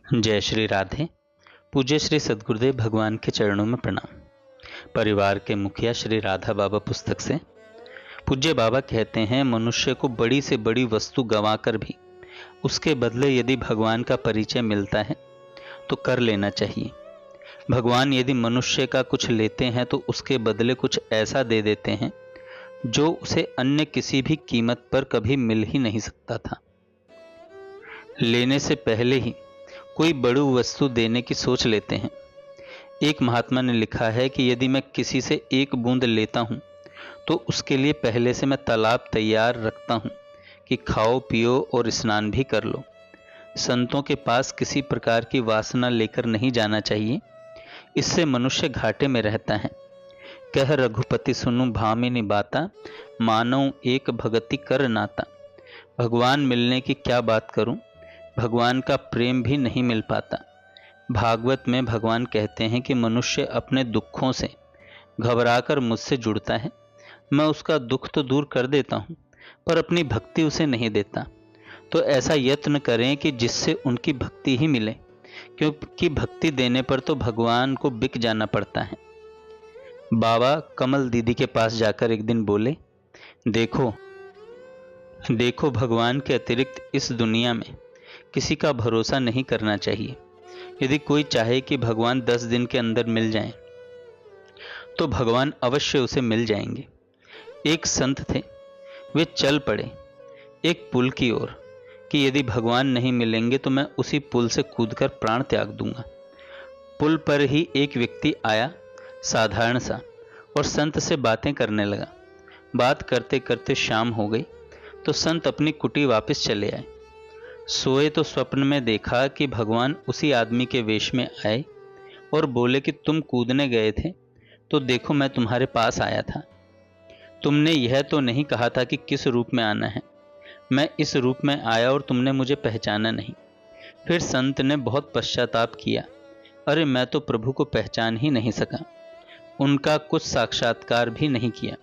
जय श्री राधे। पूज्य श्री सद्गुरुदेव भगवान के चरणों में प्रणाम। परिवार के मुखिया श्री राधा बाबा पुस्तक से। पूज्य बाबा कहते हैं, मनुष्य को बड़ी से बड़ी वस्तु गंवाकर भी उसके बदले यदि भगवान का परिचय मिलता है तो कर लेना चाहिए। भगवान यदि मनुष्य का कुछ लेते हैं तो उसके बदले कुछ ऐसा दे देते हैं जो उसे अन्य किसी भी कीमत पर कभी मिल ही नहीं सकता था। लेने से पहले ही कोई बड़ी वस्तु देने की सोच लेते हैं। एक महात्मा ने लिखा है कि यदि मैं किसी से एक बूंद लेता हूँ तो उसके लिए पहले से मैं तालाब तैयार रखता हूँ कि खाओ पियो और स्नान भी कर लो। संतों के पास किसी प्रकार की वासना लेकर नहीं जाना चाहिए, इससे मनुष्य घाटे में रहता है। कह रघुपति सुनु भामिनी बाता, मानव एक भगति कर नाता। भगवान मिलने की क्या बात करूं, भगवान का प्रेम भी नहीं मिल पाता। भागवत में भगवान कहते हैं कि मनुष्य अपने दुखों से घबराकर मुझसे जुड़ता है, मैं उसका दुख तो दूर कर देता हूँ पर अपनी भक्ति उसे नहीं देता। तो ऐसा यत्न करें कि जिससे उनकी भक्ति ही मिले, क्योंकि भक्ति देने पर तो भगवान को बिक जाना पड़ता है। बाबा कमल दीदी के पास जाकर एक दिन बोले, देखो देखो भगवान के अतिरिक्त इस दुनिया में किसी का भरोसा नहीं करना चाहिए। यदि कोई चाहे कि भगवान 10 दिन के अंदर मिल जाएं, तो भगवान अवश्य उसे मिल जाएंगे। एक संत थे, वे चल पड़े एक पुल की ओर कि यदि भगवान नहीं मिलेंगे तो मैं उसी पुल से कूदकर प्राण त्याग दूंगा। पुल पर ही एक व्यक्ति आया, साधारण सा, और संत से बातें करने लगा। बात करते करते शाम हो गई तो संत अपनी कुटी वापस चले आए। सोए तो स्वप्न में देखा कि भगवान उसी आदमी के वेश में आए और बोले कि तुम कूदने गए थे तो देखो मैं तुम्हारे पास आया था। तुमने यह तो नहीं कहा था कि किस रूप में आना है, मैं इस रूप में आया और तुमने मुझे पहचाना नहीं। फिर संत ने बहुत पश्चाताप किया, अरे मैं तो प्रभु को पहचान ही नहीं सका, उनका कुछ साक्षात्कार भी नहीं किया,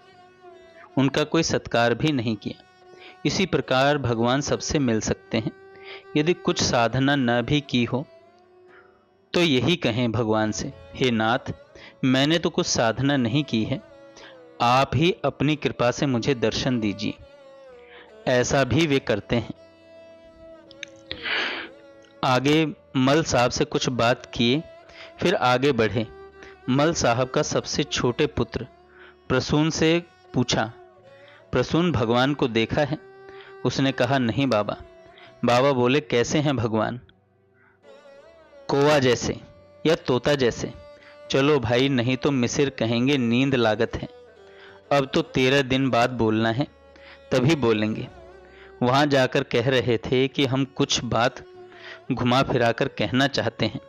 उनका कोई सत्कार भी नहीं किया। इसी प्रकार भगवान सबसे मिल सकते हैं। यदि कुछ साधना न भी की हो तो यही कहें भगवान से, हे नाथ, मैंने तो कुछ साधना नहीं की है, आप ही अपनी कृपा से मुझे दर्शन दीजिए। ऐसा भी वे करते हैं। आगे मल साहब से कुछ बात किए, फिर आगे बढ़े। मल साहब का सबसे छोटे पुत्र प्रसून से पूछा, प्रसून भगवान को देखा है? उसने कहा, नहीं बाबा। बाबा बोले, कैसे हैं भगवान? कौवा जैसे या तोता जैसे? चलो भाई, नहीं तो मिसिर कहेंगे नींद लागत है। अब तो 13 दिन बाद बोलना है, तभी बोलेंगे। वहां जाकर कह रहे थे कि हम कुछ बात घुमा फिराकर कहना चाहते हैं,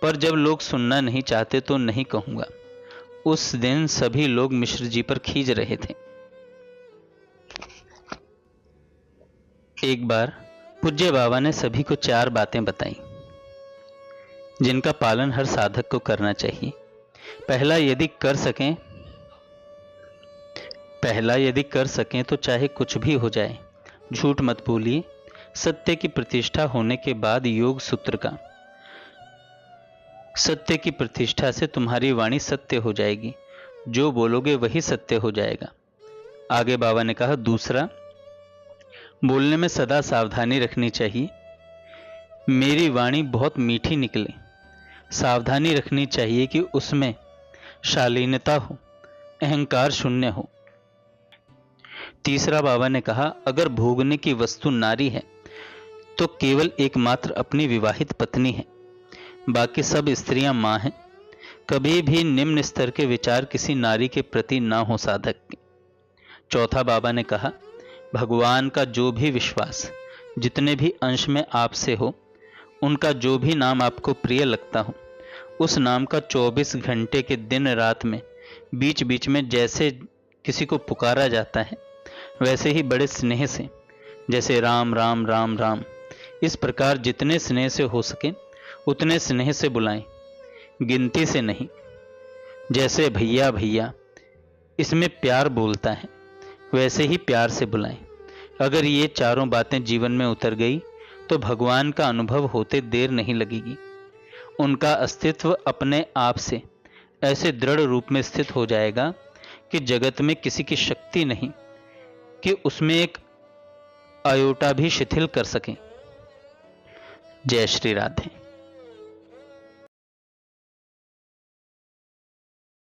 पर जब लोग सुनना नहीं चाहते तो नहीं कहूंगा। उस दिन सभी लोग मिश्र जी पर खींच रहे थे। एक बार पूज्य बाबा ने सभी को 4 बातें बताई जिनका पालन हर साधक को करना चाहिए। पहला, यदि कर सकें तो चाहे कुछ भी हो जाए, झूठ मत बोलिए। सत्य की प्रतिष्ठा होने के बाद योग सूत्र का, सत्य की प्रतिष्ठा से तुम्हारी वाणी सत्य हो जाएगी, जो बोलोगे वही सत्य हो जाएगा। आगे बाबा ने कहा, दूसरा, बोलने में सदा सावधानी रखनी चाहिए। मेरी वाणी बहुत मीठी निकले, सावधानी रखनी चाहिए कि उसमें शालीनता हो, अहंकार शून्य हो। तीसरा बाबा ने कहा, अगर भोगने की वस्तु नारी है तो केवल एकमात्र अपनी विवाहित पत्नी है, बाकी सब स्त्रियां मां हैं। कभी भी निम्न स्तर के विचार किसी नारी के प्रति ना हो साधक के। चौथा बाबा ने कहा, भगवान का जो भी विश्वास जितने भी अंश में आपसे हो, उनका जो भी नाम आपको प्रिय लगता हो, उस नाम का 24 घंटे के दिन रात में बीच बीच में जैसे किसी को पुकारा जाता है, वैसे ही बड़े स्नेह से, जैसे राम राम राम राम, इस प्रकार जितने स्नेह से हो सके उतने स्नेह से बुलाएं, गिनती से नहीं। जैसे भैया भैया इसमें प्यार बोलता है, वैसे ही प्यार से बुलाएं। अगर ये चारों बातें जीवन में उतर गई तो भगवान का अनुभव होते देर नहीं लगेगी। उनका अस्तित्व अपने आप से ऐसे दृढ़ रूप में स्थित हो जाएगा कि जगत में किसी की शक्ति नहीं कि उसमें एक अयोटा भी शिथिल कर सके। जय श्री राधे।